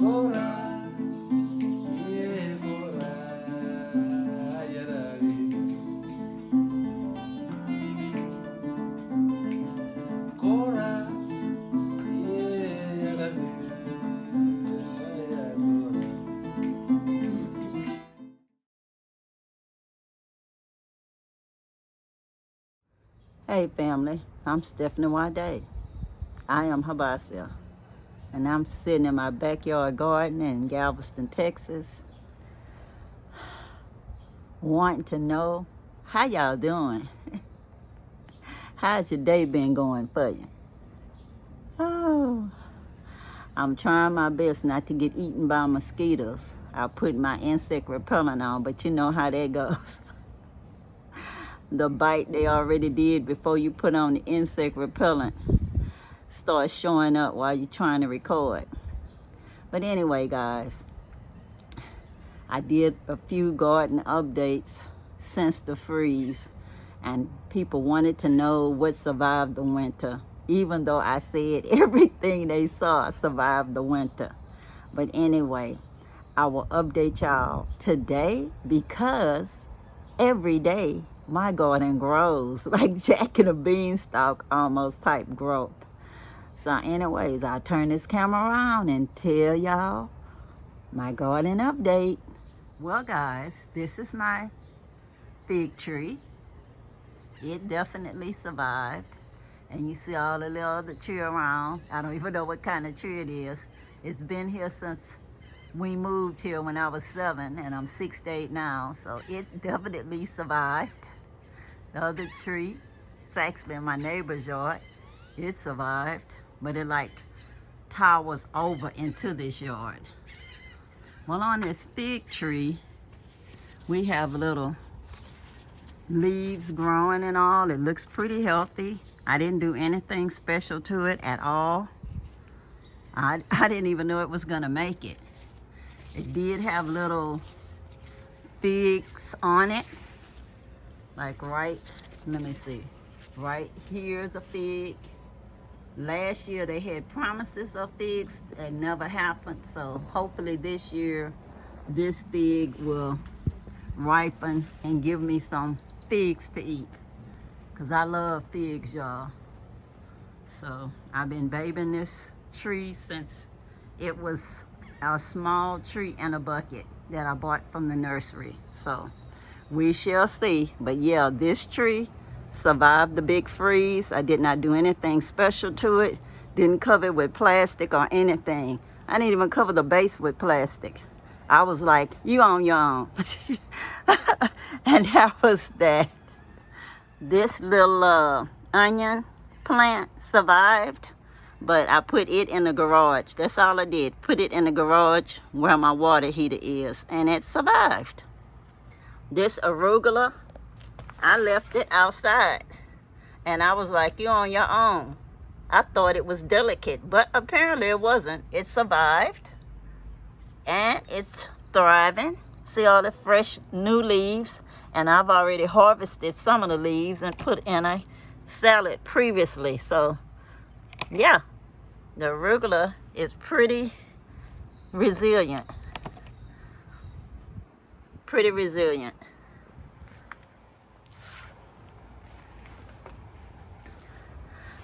Okra, yeah, Okra, yeah, Okra, yeah, Hey family, I'm SNwadiei. I am Habasia, and I'm sitting in my backyard garden in Galveston, Texas, wanting to know how y'all doing. How's your day been going for you? Oh, I'm trying my best not to get eaten by mosquitoes. I put my insect repellent on, but you know how that goes. The bite they already did before you put on the insect repellent starts showing up while you're trying to record. But anyway, guys, I did a few garden updates since the freeze, and people wanted to know what survived the winter, even though I said everything they saw survived the winter. But anyway, I will update y'all today because every day my garden grows like Jack and a Beanstalk almost type growth. So anyways, I'll turn this camera around and tell y'all my garden update. Well guys, this is my fig tree. It definitely survived. And you see all the little other tree around. I don't even know what kind of tree it is. It's been here since we moved here when I was 7, and I'm 68 now, so it definitely survived. The other tree, it's actually in my neighbor's yard. It survived, but it like towers over into this yard. Well, on this fig tree, we have little leaves growing and all. It looks pretty healthy. I didn't do anything special to it at all. I didn't even know it was gonna make it. It did have little figs on it, like let me see, right here's a fig. Last year they had promises of figs that never happened, so hopefully this year this fig will ripen and give me some figs to eat, because I love figs, y'all. So I've been babying this tree since it was a small tree in a bucket that I bought from the nursery. So we shall see. But yeah, this tree survived the big freeze. I did not do anything special to it. Didn't cover it with plastic or anything. I didn't even cover the base with plastic. I was like, you on your own. And that was that. This little onion plant survived, but I put it in the garage. That's all I did. Put it in the garage where my water heater is, and it survived. This arugula, I left it outside, and I was like, you're on your own. I thought it was delicate, but apparently it wasn't. It survived, and it's thriving. See all the fresh new leaves, and I've already harvested some of the leaves and put in a salad previously. So yeah, the arugula is pretty resilient. Pretty resilient.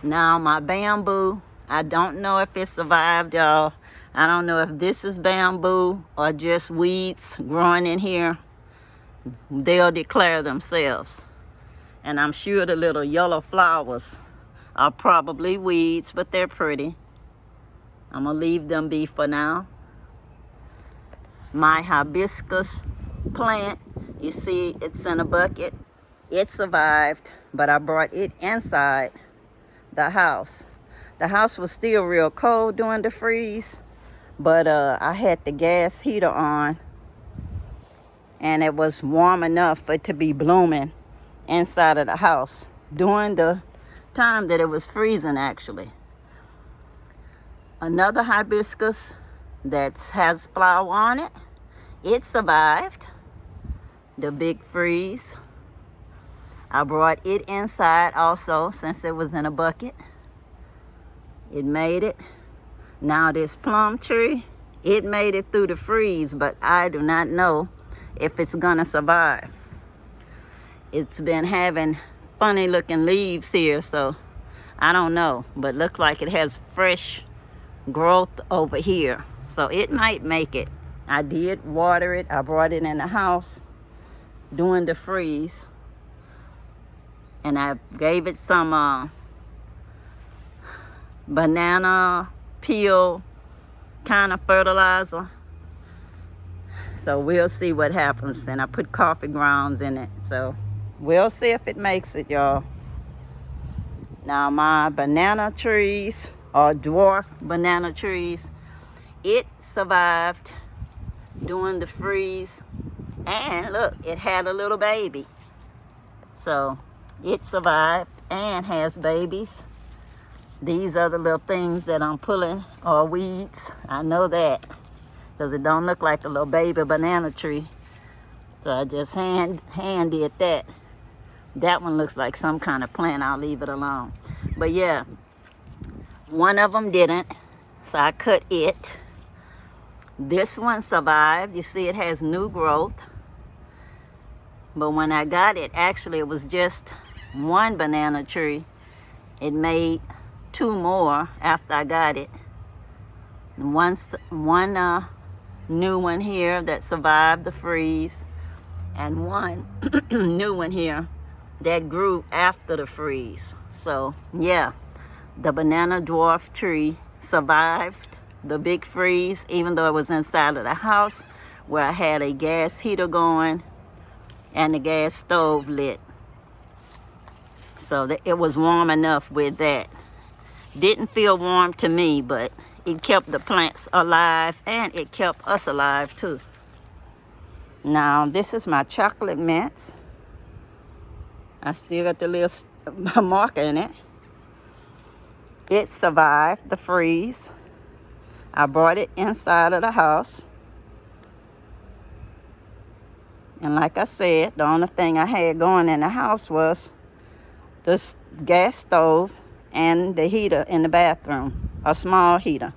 Now my bamboo, I don't know if it survived, y'all. I don't know if this is bamboo or just weeds growing in here. They'll declare themselves. And I'm sure the little yellow flowers are probably weeds, but they're pretty. I'm gonna leave them be for now. My hibiscus plant, you see it's in a bucket. It survived, but I brought it inside the house. The house was still real cold during the freeze, but I had the gas heater on, and it was warm enough for it to be blooming inside of the house during the time that it was freezing, actually. Another hibiscus that has flower on it, it survived the big freeze. I brought it inside also since it was in a bucket. It made it. Now this plum tree, It made it through the freeze, but I do not know if it's gonna survive. It's been having funny looking leaves here, so I don't know, but looks like it has fresh growth over here, so it might make it. I did water it. I brought it in the house during the freeze, and I gave it some banana peel kind of fertilizer. So we'll see what happens. And I put coffee grounds in it, so we'll see if it makes it, y'all. Now my banana trees, or dwarf banana trees, it survived during the freeze, and look, it had a little baby. So it survived and has babies. These are the little things that I'm pulling are weeds. I know that because it don't look like a little baby banana tree. So I just hand did that. That one looks like some kind of plant. I'll leave it alone. But yeah, one of them didn't, so I cut it. This one survived. You see it has new growth. But when I got it, actually it was just one banana tree. It made two more after I got it. One new one here that survived the freeze, and one new one here that grew after the freeze. So yeah, the banana dwarf tree survived the big freeze, even though it was inside of the house where I had a gas heater going and the gas stove lit. So it was warm enough with that. Didn't feel warm to me, but it kept the plants alive, and it kept us alive too. Now this is my chocolate mints. I still got the little marker in it. It survived the freeze. I brought it inside of the house. And like I said, the only thing I had going in the house was the gas stove and the heater in the bathroom, a small heater.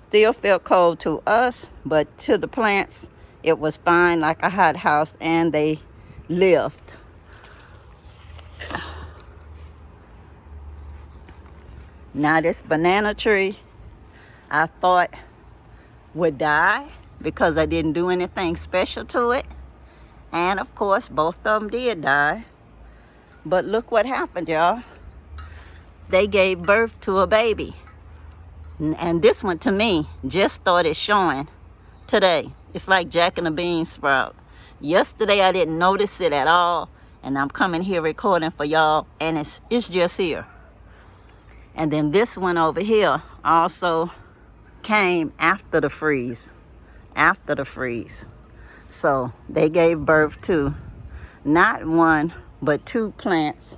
Still felt cold to us, but to the plants, it was fine, like a hot house, and they lived. Now this banana tree, I thought would die because I didn't do anything special to it. And of course, both of them did die. But look what happened, y'all. They gave birth to a baby. And this one, to me, just started showing today. It's like Jack and the Bean sprout. Yesterday, I didn't notice it at all. And I'm coming here recording for y'all, and it's just here. And then this one over here also came after the freeze. After the freeze. So they gave birth to not one, but two plants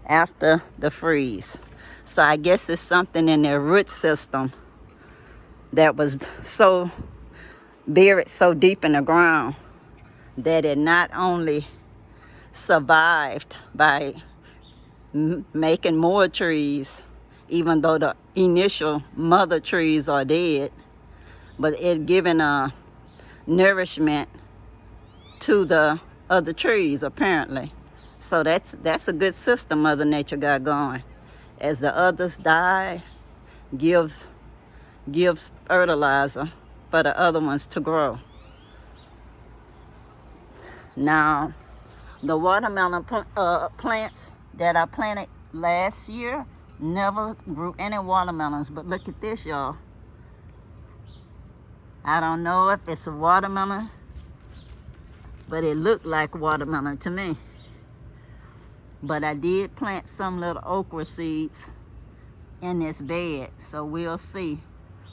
after the freeze. So I guess it's something in their root system that was so buried so deep in the ground that it not only survived by making more trees, even though the initial mother trees are dead, but it given a nourishment to the other trees, apparently. So that's a good system Mother Nature got going. As the others die, gives fertilizer for the other ones to grow. Now, the watermelon plants that I planted last year never grew any watermelons, but look at this, y'all. I don't know if it's a watermelon, but it looked like watermelon to me. But I did plant some little okra seeds in this bed, so we'll see.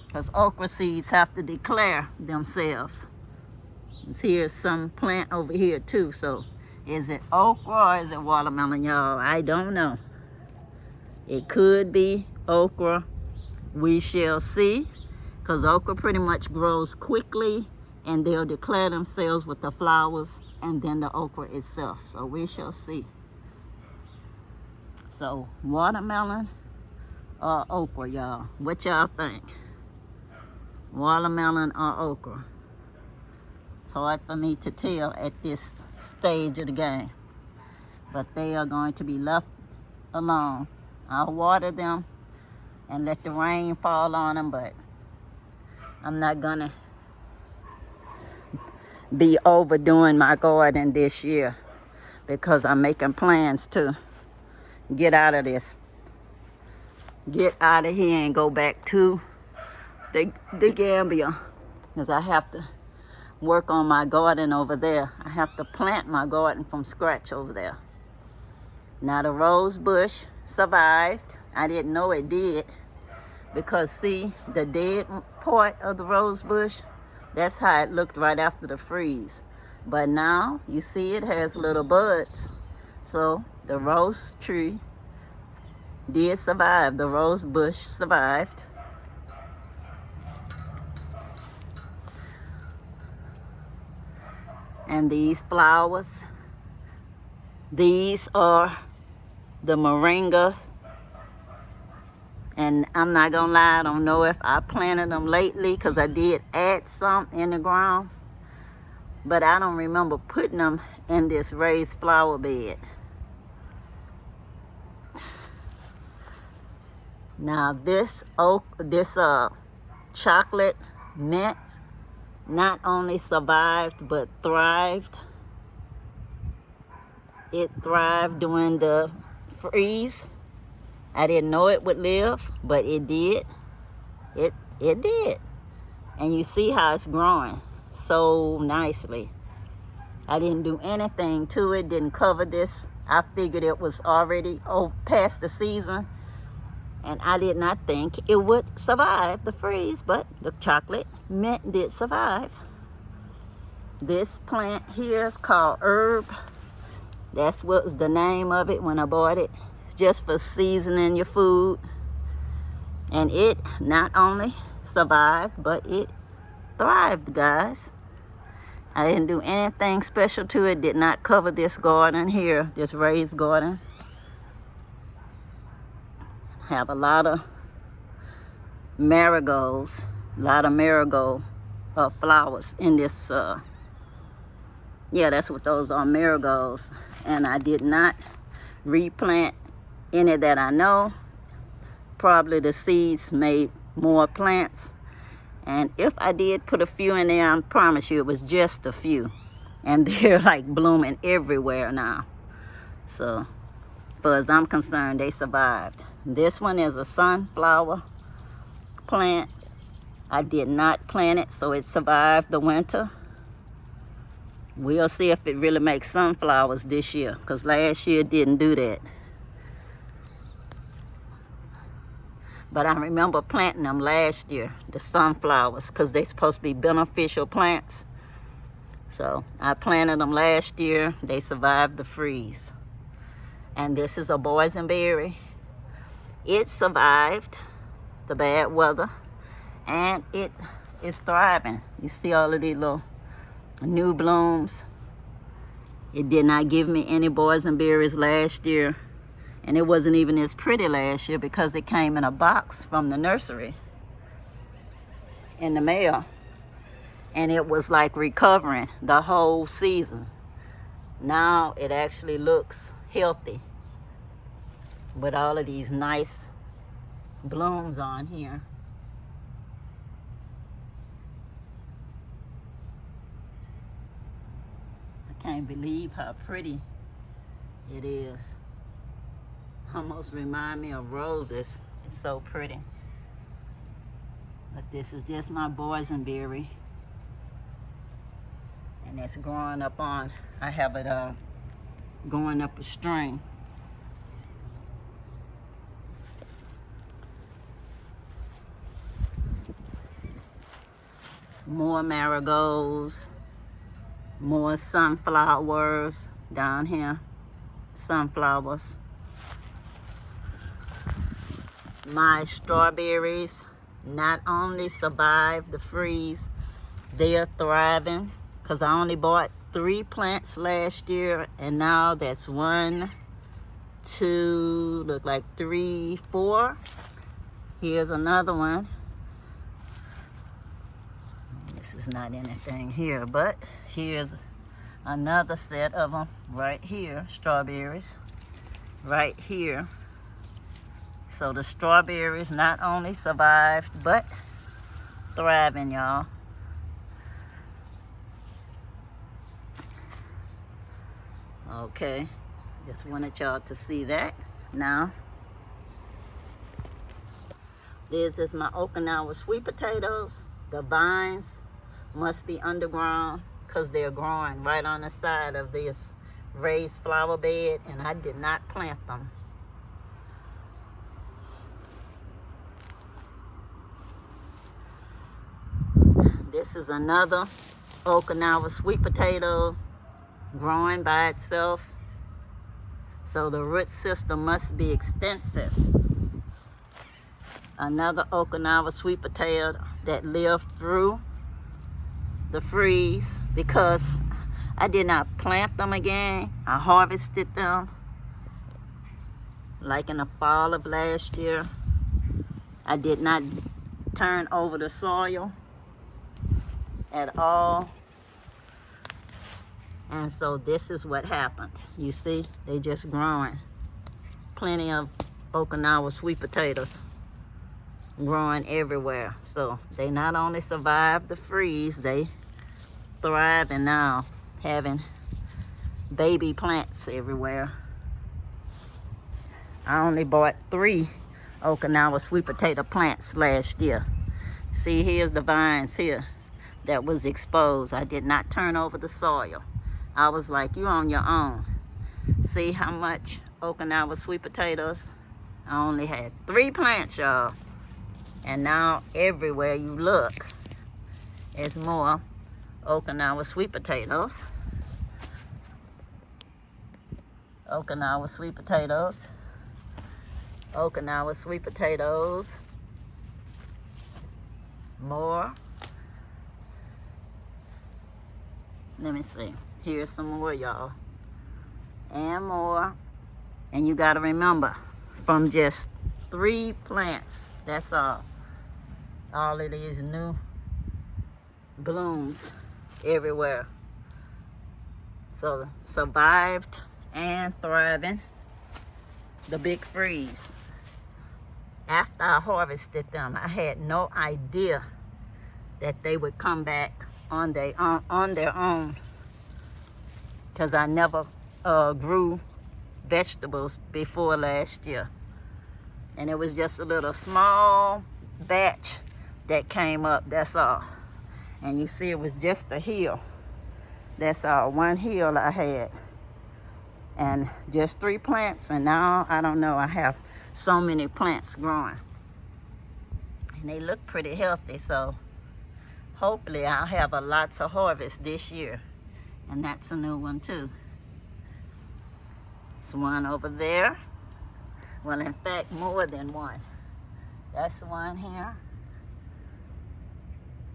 Because okra seeds have to declare themselves. Here's some plant over here too, so is it okra or is it watermelon, y'all? I don't know. It could be okra. We shall see. Because okra pretty much grows quickly, and they'll declare themselves with the flowers and then the okra itself. So we shall see. So watermelon or okra, y'all? What y'all think? watermelon or okra. It's hard for me to tell at this stage of the game, but they are going to be left alone. I'll water them and let the rain fall on them, but I'm not gonna be overdoing my garden this year because I'm making plans to get out of this. Get out of here and go back to the Gambia, because I have to work on my garden over there. I have to plant my garden from scratch over there. Now the rose bush survived. I didn't know it did, because see the dead part of the rose bush, that's how it looked right after the freeze. But now you see it has little buds. So the rose tree did survive. The rose bush survived. And these flowers, these are the moringa. And I'm not gonna lie, I don't know if I planted them lately, because I did add some in the ground, but I don't remember putting them in this raised flower bed. Now this chocolate mint not only survived but thrived. It thrived during the freeze. I didn't know it would live, but it did. It did. And you see how it's growing so nicely. I didn't do anything to it, didn't cover this. I figured it was already past the season, and I did not think it would survive the freeze, but the chocolate mint did survive. This plant here is called herb. That's what was the name of it when I bought it. It's just for seasoning your food. And it not only survived, but it thrived, guys. I didn't do anything special to it. Did not cover this garden here, this raised garden. Have a lot of marigolds, marigold flowers in this. Yeah, that's what those are, marigolds. And I did not replant any that I know. Probably the seeds made more plants. And if I did put a few in there, I promise you it was just a few. And they're like blooming everywhere now. So, as far as I'm concerned, they survived. This one is a sunflower plant. I did not plant it, so it survived the winter. We'll see if it really makes sunflowers this year, because last year it didn't do that. But I remember planting them last year, the sunflowers, because they're supposed to be beneficial plants. So I planted them last year. They survived the freeze. And this is a boysenberry. It survived the bad weather, and it is thriving. You see all of these little new blooms. It did not give me any boysenberries last year, and it wasn't even as pretty last year because it came in a box from the nursery in the mail, and it was like recovering the whole season. Now it actually looks healthy with all of these nice blooms on here. Can't believe how pretty it is. Almost remind me of roses. It's so pretty. But this is just my boysenberry, and it's growing up on, I have it going up a string. More marigolds. More sunflowers down here. Sunflowers. My strawberries not only survived the freeze, they are thriving, because I only bought 3 plants last year, and now that's 1, 2, look like 3, 4. Here's another one. this is not anything here, but here's another set of them right here, strawberries, right here. So the strawberries not only survived, but thriving, y'all. Okay, just wanted y'all to see that. Now, this is my Okinawa sweet potatoes. The vines must be underground because they're growing right on the side of this raised flower bed, and I did not plant them. This is another Okinawa sweet potato growing by itself. So the root system must be extensive. Another Okinawa sweet potato that lived through the freeze because I did not plant them again. I harvested them like in the fall of last year. I did not turn over the soil at all. And so this is what happened. You see, they just growing. Plenty of Okinawa sweet potatoes growing everywhere. So they not only survived the freeze, they thrive and now having baby plants everywhere. I only bought 3 Okinawa sweet potato plants last year. See, here's the vines here that was exposed. I did not turn over the soil. I was like, you on your own. See how much Okinawa sweet potatoes? I only had 3 plants, y'all. And now everywhere you look, there's more Okinawa sweet potatoes. Okinawa sweet potatoes. Okinawa sweet potatoes. More. Let me see. Here's some more, y'all. And more. And you got to remember, from just 3 plants, that's all. All of these new blooms everywhere. So survived and thriving the big freeze. After I harvested them, I had no idea that they would come back on their own, because I never grew vegetables before last year, and it was just a little small batch that came up, that's all. And you see it was just a hill, that's all, one hill I had, and just 3 plants, and now I don't know, I have so many plants growing, and they look pretty healthy. So hopefully I'll have a lots of harvest this year. And that's a new one too. It's one over there. Well, in fact, more than one. That's one here.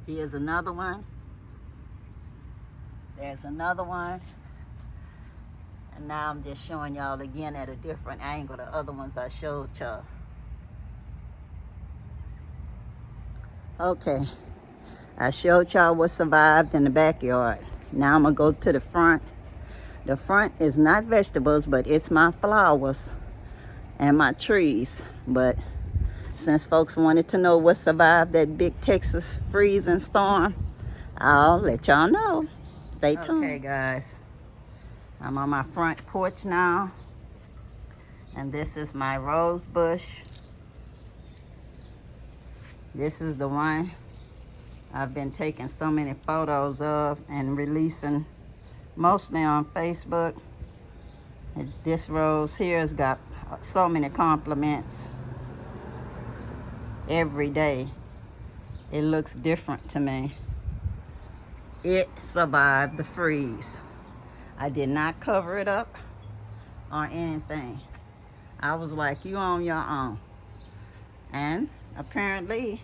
Here's another one. There's another one. And now I'm just showing y'all again at a different angle the other ones I showed y'all. Okay, I showed y'all what survived in the backyard. Now I'm gonna go to the front. The front is not vegetables, but it's my flowers and my trees. But since folks wanted to know what survived that big Texas freeze and storm, I'll let y'all know. Stay tuned. Okay, guys, I'm on my front porch now, and this is my rose bush. This is the one I've been taking so many photos of and releasing mostly on Facebook. And this rose here has got so many compliments every day. It looks different to me. It survived the freeze. I did not cover it up or anything. I was like, you on your own. And apparently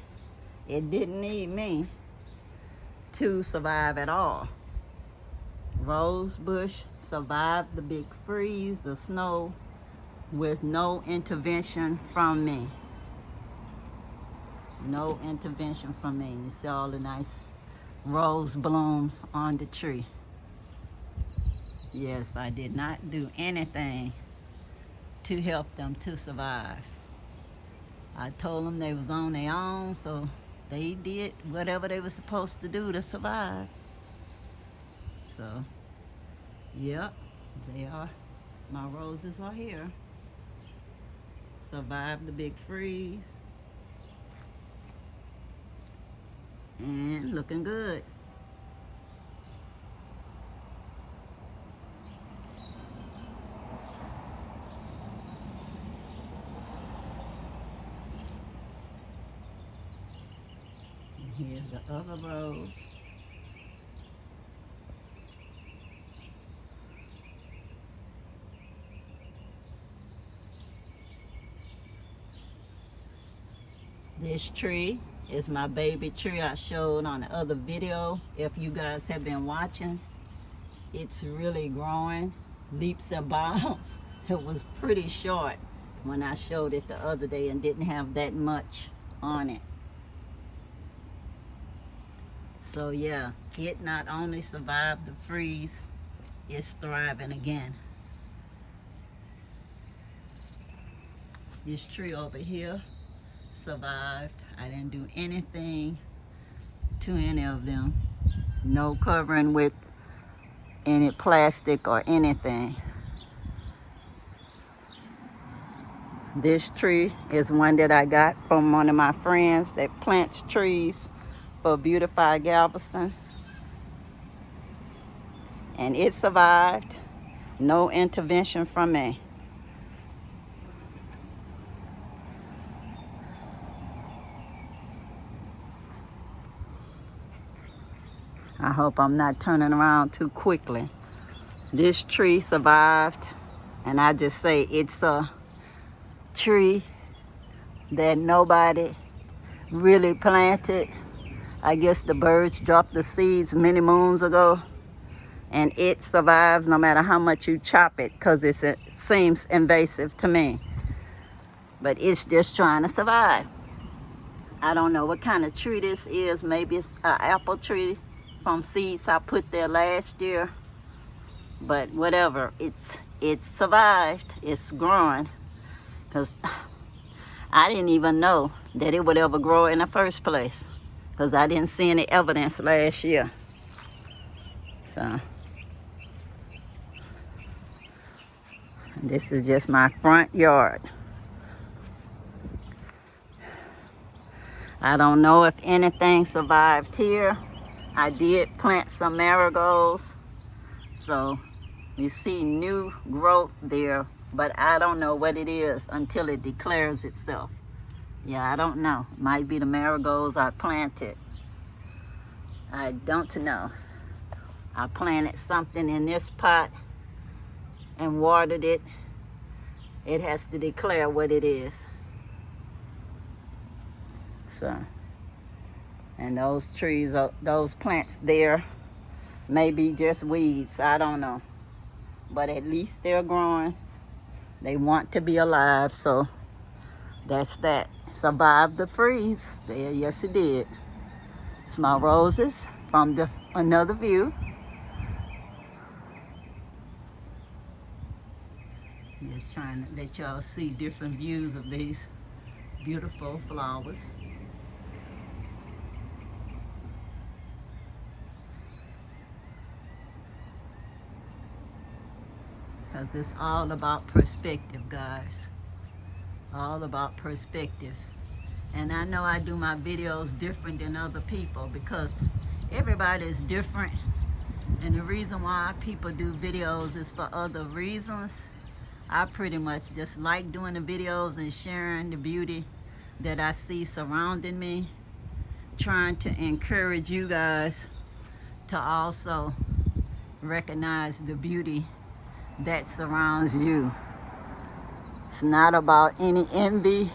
it didn't need me to survive at all. Rose bush survived the big freeze, the snow, with no intervention from me. No intervention from me. You see all the nice rose blooms on the tree. Yes, I did not do anything to help them to survive. I told them they was on their own, so they did whatever they were supposed to do to survive. So, yep, they are. My roses are here. Survived the big freeze. And looking good. And here's the other rose. This tree is my baby tree I showed on the other video. If you guys have been watching, it's really growing leaps and bounds. It was pretty short when I showed it the other day and didn't have that much on it. So yeah, it not only survived the freeze, it's thriving again. This tree over here survived. I didn't do anything to any of them. No covering with any plastic or anything. This tree is one that I got from one of my friends that plants trees for Beautify Galveston. And it survived. No intervention from me. I hope I'm not turning around too quickly. This tree survived, and I just say it's a tree that nobody really planted. I guess the birds dropped the seeds many moons ago, and it survives no matter how much you chop it, because it seems invasive to me. But it's just trying to survive. I don't know what kind of tree this is. Maybe it's an apple tree from seeds I put there last year, but whatever, it's survived. It's growing, because I didn't even know that it would ever grow in the first place, because I didn't see any evidence last year. So this is just my front yard. I don't know if anything survived here. I did plant some marigolds, so you see new growth there, but I don't know what it is until it declares itself. Yeah, I don't know. Might be the marigolds I planted. I don't know. I planted something in this pot and watered it. It has to declare what it is. So, and those trees, those plants there, may be just weeds. I don't know. But at least they're growing. They want to be alive, so that's that. Survived the freeze. There, yes it did. It's my roses from another view. Just trying to let y'all see different views of these beautiful flowers. Because it's all about perspective, guys. All about perspective. And I know I do my videos different than other people because everybody is different. And the reason why people do videos is for other reasons. I pretty much just like doing the videos and sharing the beauty that I see surrounding me. Trying to encourage you guys to also recognize the beauty that surrounds you. It's not about any envy.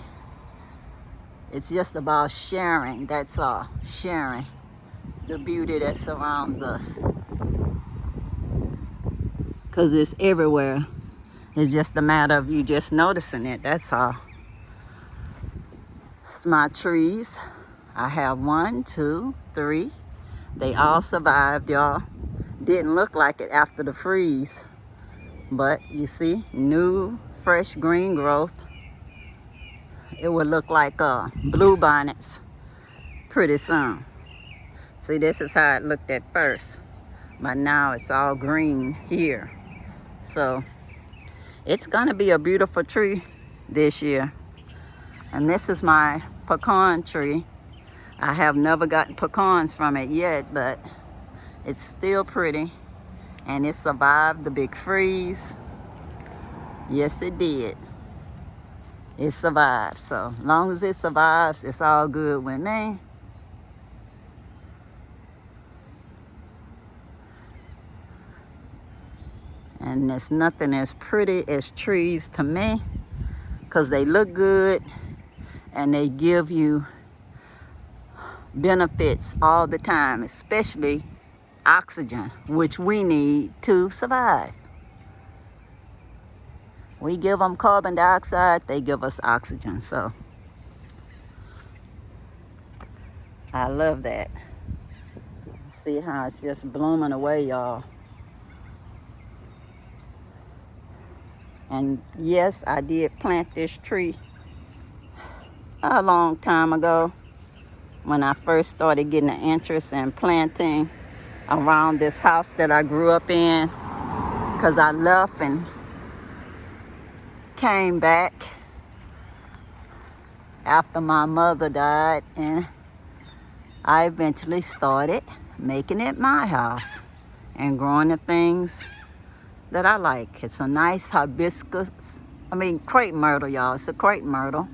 It's just about sharing, that's all. Sharing the beauty that surrounds us. Because it's everywhere. It's just a matter of you just noticing it, that's all. It's my trees. I have 1, 2, 3, They all survived, y'all. Didn't look like it after the freeze, but you see, new, fresh green growth. It would look like blue bonnets pretty soon. See, this is how it looked at first, but now it's all green here. So it's gonna be a beautiful tree this year. And this is my pecan tree. I have never gotten pecans from it yet, but it's still pretty. And it survived the big freeze. Yes, it did. It survived. So as long as it survives, it's all good with me. And there's nothing as pretty as trees to me, because they look good and they give you benefits all the time, especially oxygen, which we need to survive. We give them carbon dioxide, they give us oxygen. So I love that. See how it's just blooming away, y'all. And yes, I did plant this tree a long time ago when I first started getting an interest in planting around this house that I grew up in, because I left and came back after my mother died, and I eventually started making it my house and growing the things that I like. It's a nice crepe myrtle, y'all. It's a crepe myrtle.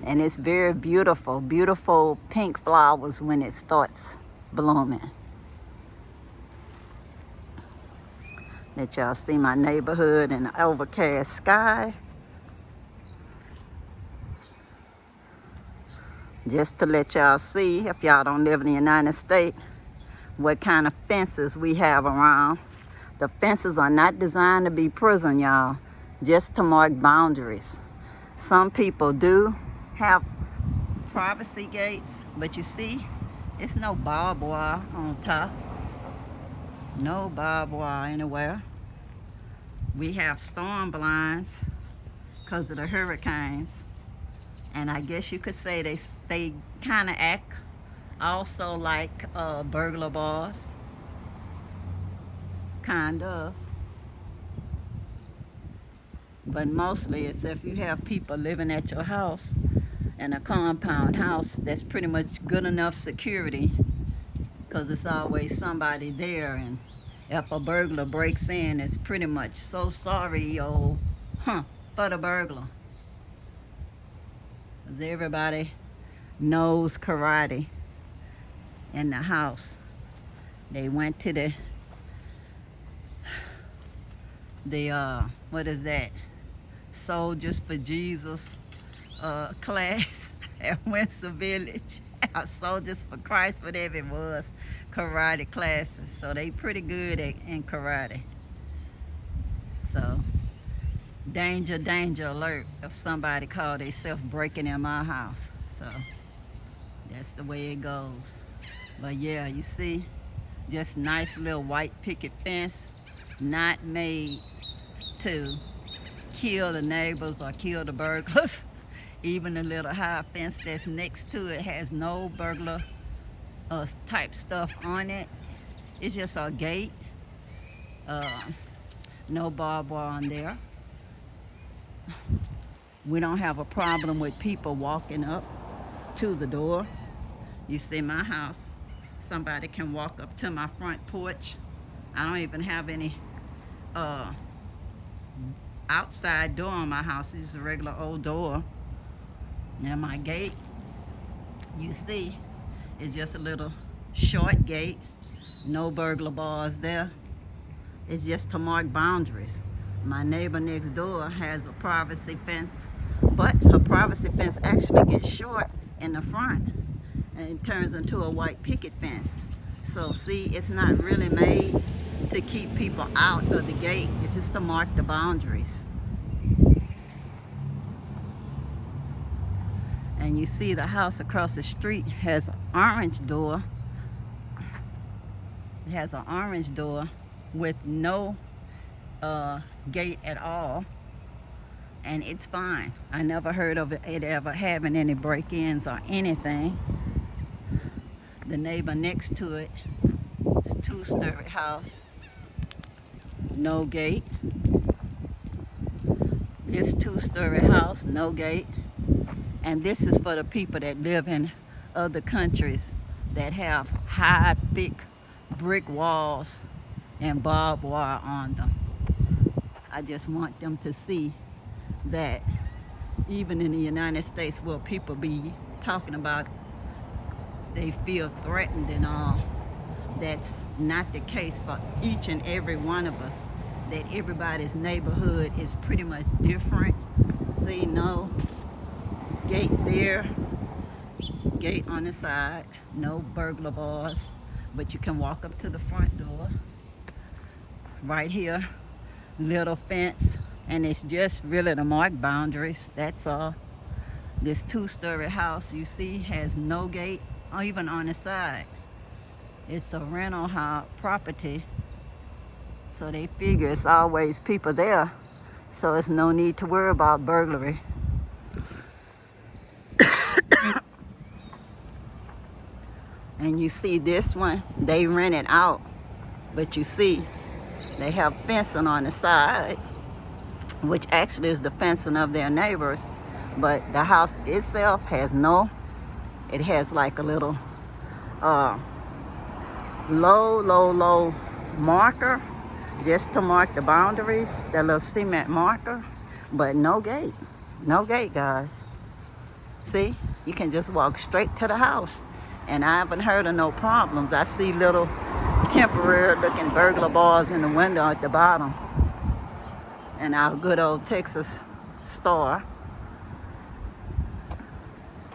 And it's very beautiful, beautiful pink flowers when it starts blooming. Let y'all see my neighborhood and the overcast sky. Just to let y'all see, if y'all don't live in the United States, what kind of fences we have around. The fences are not designed to be prison, y'all, just to mark boundaries. Some people do have privacy gates, but you see, it's no barbed wire on top. No barbed wire anywhere. We have storm blinds because of the hurricanes. And I guess you could say they kind of act also like burglar bars. Kind of. But mostly it's if you have people living at your house in a compound house, that's pretty much good enough security, because it's always somebody there. And if a burglar breaks in, it's pretty much so sorry, for the burglar. Because everybody knows karate in the house. They went to the what is that? Soldiers for Jesus class at Windsor Village. Soldiers for Christ, whatever it was, karate classes. So they pretty good in karate. So danger, danger alert if somebody called themselves breaking in my house. So that's the way it goes. But yeah, you see, just nice little white picket fence, not made to kill the neighbors or kill the burglars. Even the little high fence that's next to it has no burglar type stuff on it. It's just a gate. No barbed wire on there. We don't have a problem with people walking up to the door. You see my house, somebody can walk up to my front porch. I don't even have any outside door on my house. It's a regular old door. And my gate, you see, is just a little short gate. No burglar bars there. It's just to mark boundaries. My neighbor next door has a privacy fence, but her privacy fence actually gets short in the front and it turns into a white picket fence. So see, it's not really made to keep people out of the gate. It's just to mark the boundaries. And you see the house across the street has an orange door. It has an orange door with no gate at all, and it's fine. I never heard of it ever having any break-ins or anything. The neighbor next to it, it's a two-story house, no gate. This two-story house, no gate. And this is for the people that live in other countries that have high, thick brick walls and barbed wire on them. I just want them to see that even in the United States, where people be talking about they feel threatened and all, that's not the case for each and every one of us. That everybody's neighborhood is pretty much different. See, no gate there, gate on the side, no burglar bars, but you can walk up to the front door. Right here, little fence, and it's just really to mark boundaries, that's all. This two-story house you see has no gate, or even on the side. It's a rental house property, so they figure it's always people there, so it's no need to worry about burglary. And you see this one, they rent it out, but you see they have fencing on the side, which actually is the fencing of their neighbors, but the house itself has no, it has like a little low marker just to mark the boundaries, that little cement marker, but no gate, guys. See, you can just walk straight to the house, and I haven't heard of no problems. I see little temporary looking burglar bars in the window at the bottom, and our good old Texas store.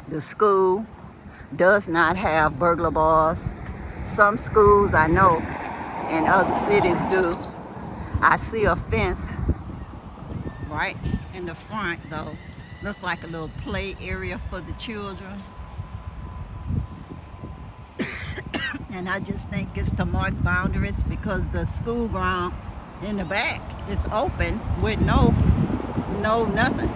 The school does not have burglar bars. Some schools I know in other cities do. I see a fence right in the front though. Look like a little play area for the children. And I just think it's to mark boundaries, because the school ground in the back is open with no nothing.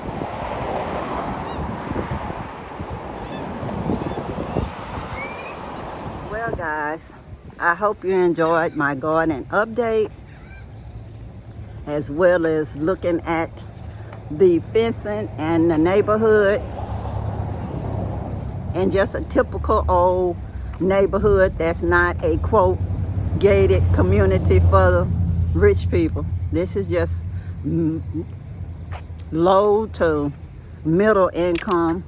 Well guys, I hope you enjoyed my garden update, as well as looking at the fencing and the neighborhood, and just a typical old neighborhood that's not a quote gated community for the rich people. This is just low to middle income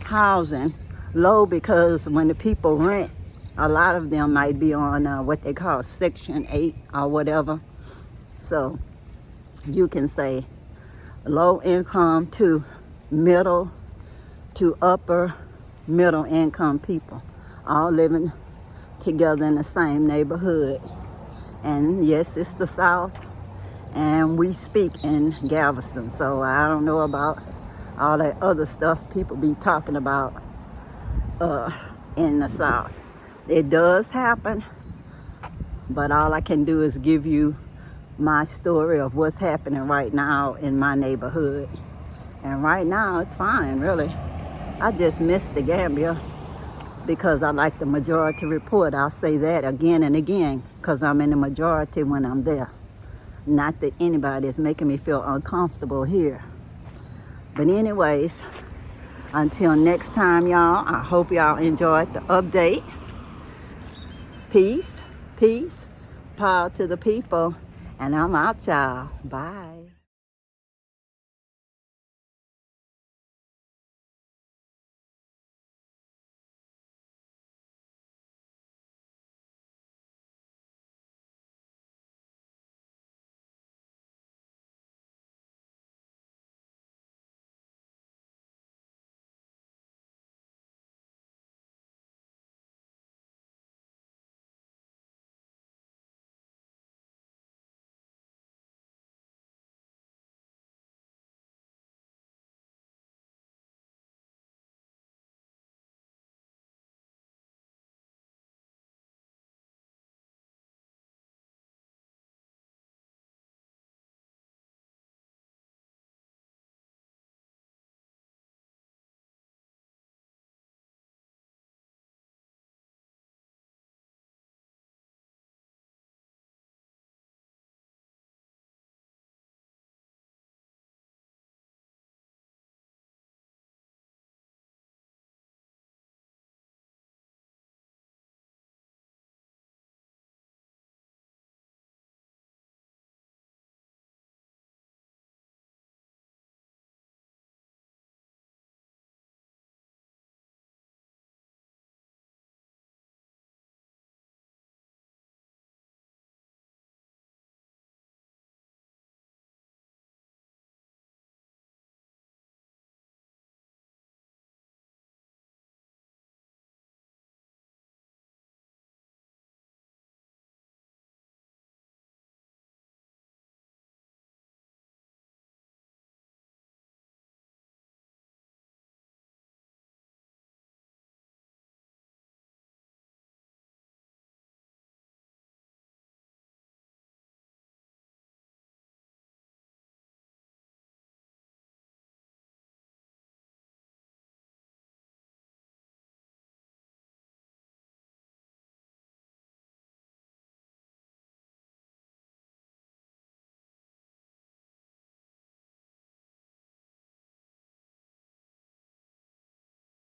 housing. Low because when the people rent, a lot of them might be on what they call Section 8 or whatever. So you can say low income to middle to upper middle income people, all living together in the same neighborhood. And yes, it's the South, and we speak in Galveston, so I don't know about all that other stuff people be talking about in the South. It does happen, but all I can do is give you my story of what's happening right now in my neighborhood. And right now it's fine, really. I just miss the Gambia because I like the majority report. I'll say that again and again, because I'm in the majority when I'm there. Not that anybody is making me feel uncomfortable here. But anyways, until next time, y'all, I hope y'all enjoyed the update. Peace, power to the people, and I'm out, y'all. Bye.